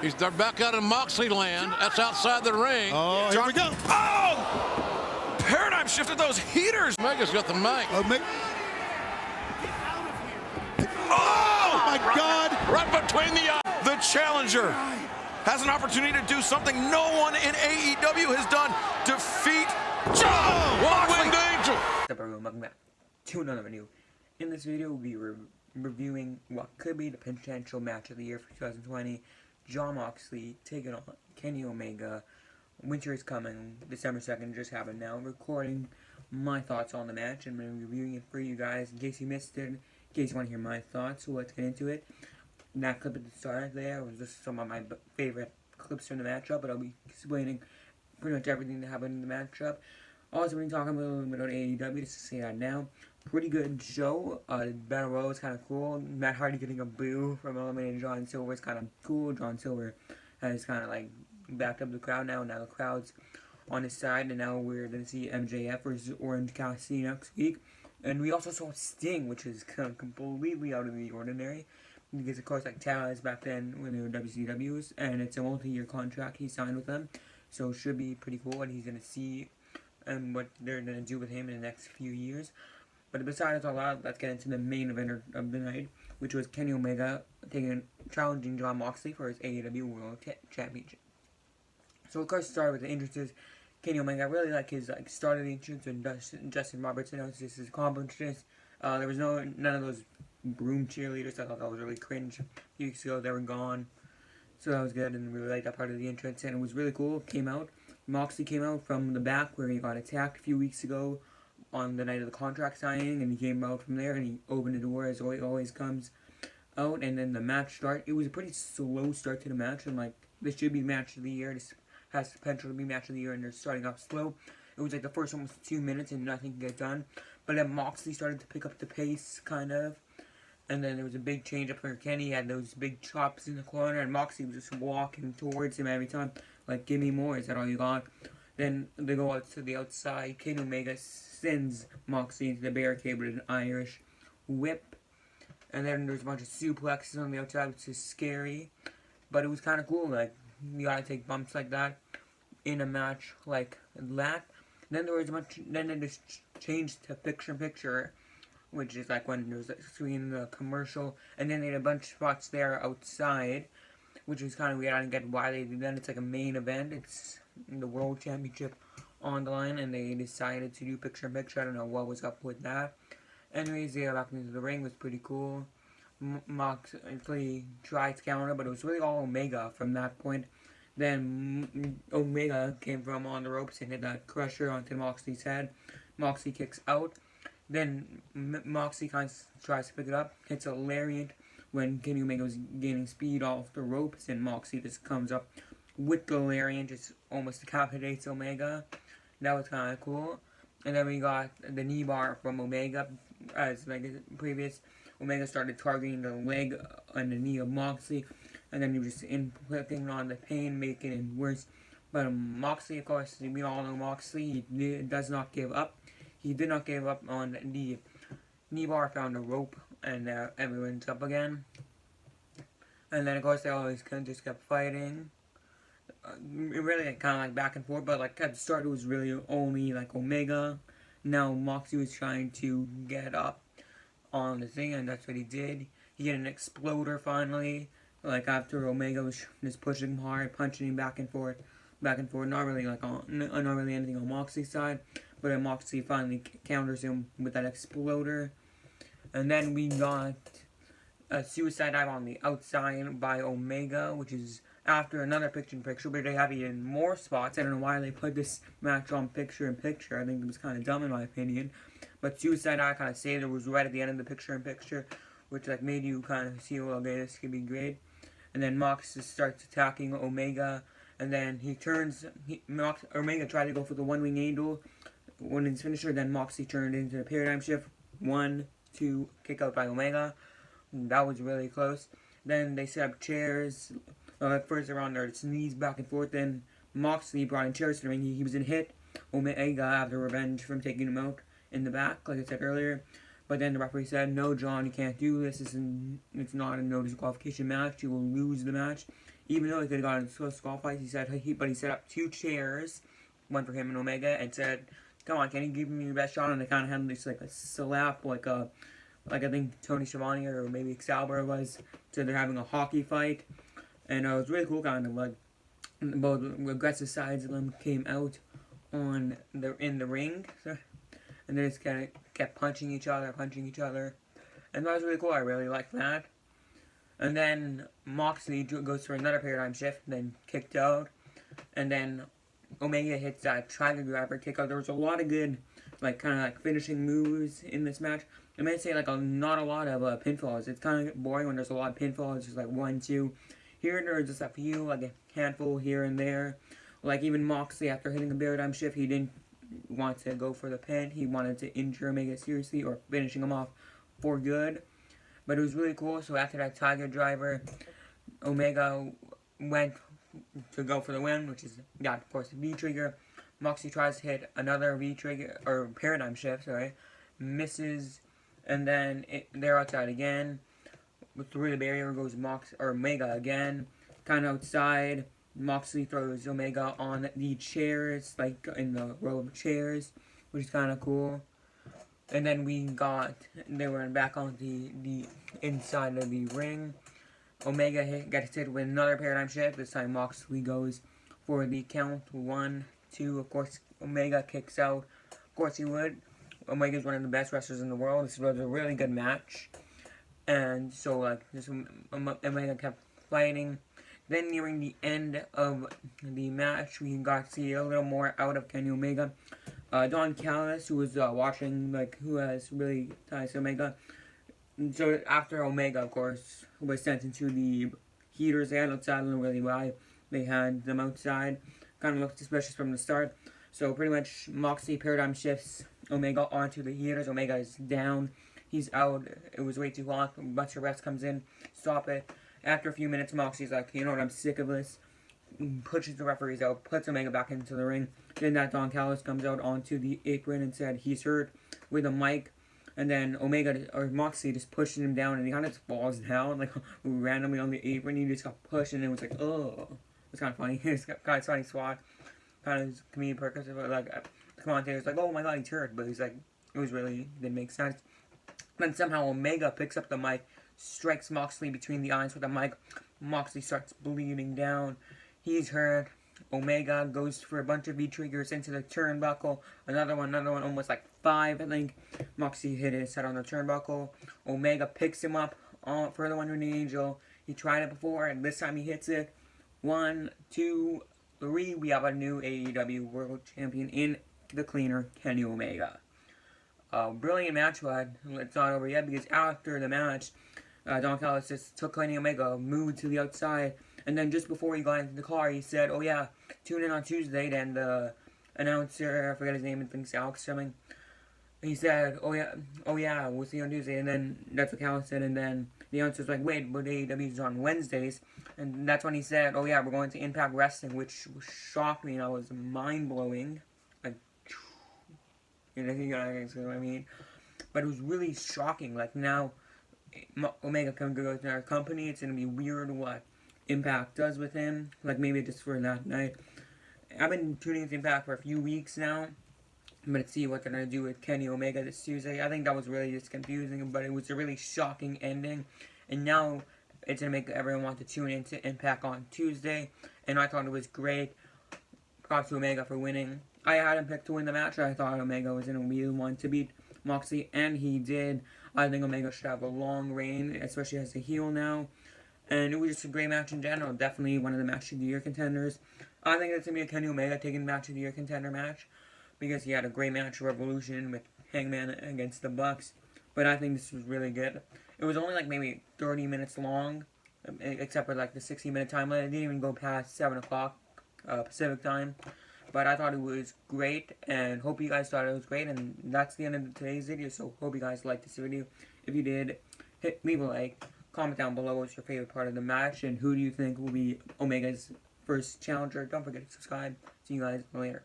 They're back out in Moxley land. That's outside the ring. Oh, here we go. Oh! Paradigm shifted those heaters. Omega's got the mic. Oh, my God. Right between the eyes. The challenger has an opportunity to do something no one in AEW has done. Defeat Jon Moxley. Winged Angel. What's up, everyone? Welcome back to another video. In this video, we'll be reviewing what could be the potential match of the year for 2020. Jon Moxley taking on Kenny Omega. Winter is coming. December 2nd just happened now. I'm recording my thoughts on the match and I'm reviewing it for you guys in case you missed it, in case you want to hear my thoughts. So let's get into it. That clip at the start there was just some of my favorite clips from the matchup, but I'll be explaining pretty much everything that happened in the matchup. Also, we're talking a little bit about AEW, just to say that now. Pretty good show. Battle Royal is kind of cool. Matt Hardy getting a boo from eliminating John Silver is kind of cool. John Silver has kind of like backed up the crowd now. Now the crowd's on his side, and now we're going to see MJF versus Orange Cassidy next week. And we also saw Sting, which is kind of completely out of the ordinary. Because, of course, like Taz back then when they were WCWs, and it's a multi-year contract he signed with them. So it should be pretty cool what he's going to see and what they're going to do with him in the next few years. But besides all that, let's get into the main event of the night, which was Kenny Omega challenging Jon Moxley for his AEW World Championship. So of course, start with the entrances. Kenny Omega, I really like his start of the entrance when Justin Roberts announced his accomplishments. There was none of those broom cheerleaders. I thought that was really cringe. A few weeks ago, they were gone. So that was good, and really liked that part of the entrance, and it was really cool. Moxley came out from the back where he got attacked a few weeks ago on the night of the contract signing, and he came out from there and he opened the door as he always comes out, and then the match start. It was a pretty slow start to the match, and like this should be match of the year. This has potential to be match of the year, and they're starting off slow. It was like the first almost 2 minutes and nothing could get done, but then Moxley started to pick up the pace kind of, and then there was a big change up for Kenny. He had those big chops in the corner, and Moxley was just walking towards him every time, like, give me more, is that all you got? Then they go out to the outside. Kenny Omega sends Moxley into the barricade with an Irish whip. And then there's a bunch of suplexes on the outside, which is scary. But it was kind of cool. Like, you gotta take bumps like that in a match like that. Then there was then they just changed to picture-in-picture, which is like when there's a screen in the commercial. And then they had a bunch of spots there outside, which was kind of weird. I didn't get why they did that. It's like a main event. It's the World Championship on the line, and they decided to do picture-in-picture. I don't know what was up with that. Anyways, they got back into the ring. It was pretty cool. Moxley tried to counter, but it was really all Omega from that point. Then Omega came from on the ropes and hit that crusher onto Moxley's head. Moxley kicks out. Then Moxley kind of tries to pick it up, hits a lariat when Kenny Omega was gaining speed off the ropes, and Moxley just comes up with the lariat, just almost decapitates Omega. That was kind of cool. And then we got the knee bar from Omega. As like previous, Omega started targeting the leg and the knee of Moxley, and then he was just inflicting on the pain, making it worse. But Moxley, of course, we all know Moxley, he does not give up. He did not give up on the knee bar, found a rope, and everyone's up again. And then, of course, they always just kept fighting. Really kind of like back and forth, but like at the start it was really only like Omega. Now Moxley was trying to get up on the thing, and that's what he did. He hit an exploder finally, like after Omega was just pushing him hard, punching him back and forth. Not really like not really anything on Moxley's side, but then Moxley finally counters him with that exploder. And then we got a suicide dive on the outside by Omega, which is after another picture-in-picture, but they have even more spots. I don't know why they put this match on picture-in-picture. I think it was kind of dumb in my opinion. But Suicide Dive kind of saved it. Was right at the end of the picture-in-picture, which like made you kind of see, well, okay, this could be great. And then Mox just starts attacking Omega, and then he turns. Omega tried to go for the one-wing angel when his finisher. Then Moxley turned into the paradigm shift. 1, 2, kick out by Omega. That was really close. Then they set up chairs. At first they're on their knees back and forth. Then Moxley brought in chairs to the ring. He was in hit. Omega after revenge from taking him out in the back, like I said earlier. But then the referee said, no, John, you can't do this. It's not a no disqualification match. You will lose the match even though he could have gotten so skull fights, he set up 2 chairs, one for him and Omega, and said, "Come on, can you give me your best shot?" And they kind of had this like a slap, like I think Tony Schiavone or maybe Excalibur was. So they're having a hockey fight, and it was really cool, kind of like both aggressive sides of them came out in the ring, and they just kind of kept punching each other, and that was really cool. I really liked that. And then Moxley goes for another paradigm shift, then kicked out, and then Omega hits that Tiger Driver kick out. There was a lot of good, kind of finishing moves in this match. I might say not a lot of pinfalls. It's kind of boring when there's a lot of pinfalls. Just 1, 2. Here there's just a few, like a handful here and there. Like even Moxley, after hitting a paradigm shift, he didn't want to go for the pin. He wanted to injure Omega seriously or finishing him off for good. But it was really cool. So after that Tiger Driver, Omega went to go for the win, which is, of course, the V-trigger. Moxley tries to hit another V-trigger, or paradigm shift, misses, and then they're outside again. Through the barrier goes Omega again, kind of outside. Moxley throws Omega on the chairs, in the row of chairs, which is kind of cool. And then they were back on the inside of the ring. Omega gets hit with another paradigm shift. This time Moxley goes for the count. 1, 2. Of course, Omega kicks out. Of course he would. Omega's one of the best wrestlers in the world. This was a really good match. And so, Omega kept fighting. Then, nearing the end of the match, we got to see a little more out of Kenny Omega. Don Callis, who was watching, who has really ties to Omega. So, after Omega, of course, was sent into the heaters they had outside, I don't know really why they had them outside. Kind of looked suspicious from the start. So, pretty much, Moxley paradigm shifts Omega onto the heaters. Omega is down. He's out. It was way too long. A bunch of refs comes in, stop it. After a few minutes, Moxley's like, you know what, I'm sick of this. Pushes the referees out, puts Omega back into the ring. Then that Don Callis comes out onto the apron and said he's hurt with a mic. And then Moxley just pushes him down, and he kind of just falls down, randomly on the apron. He just got pushed, and it was oh. It was kind of funny. It's kind of funny swat. Kind of comedic purpose. The commentator's like, oh my god, he's hurt. But he's like, it was really, didn't make sense. Then somehow Omega picks up the mic, strikes Moxley between the eyes with the mic. Moxley starts bleeding down. He's hurt. Omega goes for a bunch of V-triggers into the turnbuckle. Another one, almost 5, I think. Moxley hit his head on the turnbuckle. Omega picks him up for the one-wing angel. He tried it before, and this time he hits it. 1, 2, 3. We have a new AEW World Champion in the cleaner, Kenny Omega. Brilliant match, but it's not over yet, because after the match, Don Callis just took Kenny Omega, moved to the outside, and then just before he got into the car, he said, oh yeah, tune in on Tuesday. Then the announcer, I forget his name, I think it's Alex something, he said, oh yeah, we'll see you on Tuesday. And then that's what Callis said, and then the announcer's like, wait, but AEW is on Wednesdays. And that's when he said, oh yeah, we're going to Impact Wrestling, which shocked me, and I was mind-blowing. You know what I mean? But it was really shocking. Now, Omega can go to our company. It's going to be weird what Impact does with him. Maybe just for that night. I've been tuning into Impact for a few weeks now. I'm going to see what they're going to do with Kenny Omega this Tuesday. I think that was really just confusing, but it was a really shocking ending. And now it's going to make everyone want to tune into Impact on Tuesday. And I thought it was great. Props to Omega for winning. I had him picked to win the match. I thought Omega was going to be the one to beat Moxley, and he did. I think Omega should have a long reign, especially as a heel now. And it was just a great match in general. Definitely one of the Match of the Year contenders. I think it's going to be a Kenny Omega taking Match of the Year contender match, because he had a great match, Revolution, with Hangman against the Bucks. But I think this was really good. It was only maybe 30 minutes long, except for the 60-minute time limit. It didn't even go past 7 o'clock Pacific time. But I thought it was great, and hope you guys thought it was great. And that's the end of today's video, so hope you guys liked this video. If you did, leave a like, comment down below what's your favorite part of the match, and who do you think will be Omega's first challenger. Don't forget to subscribe. See you guys later.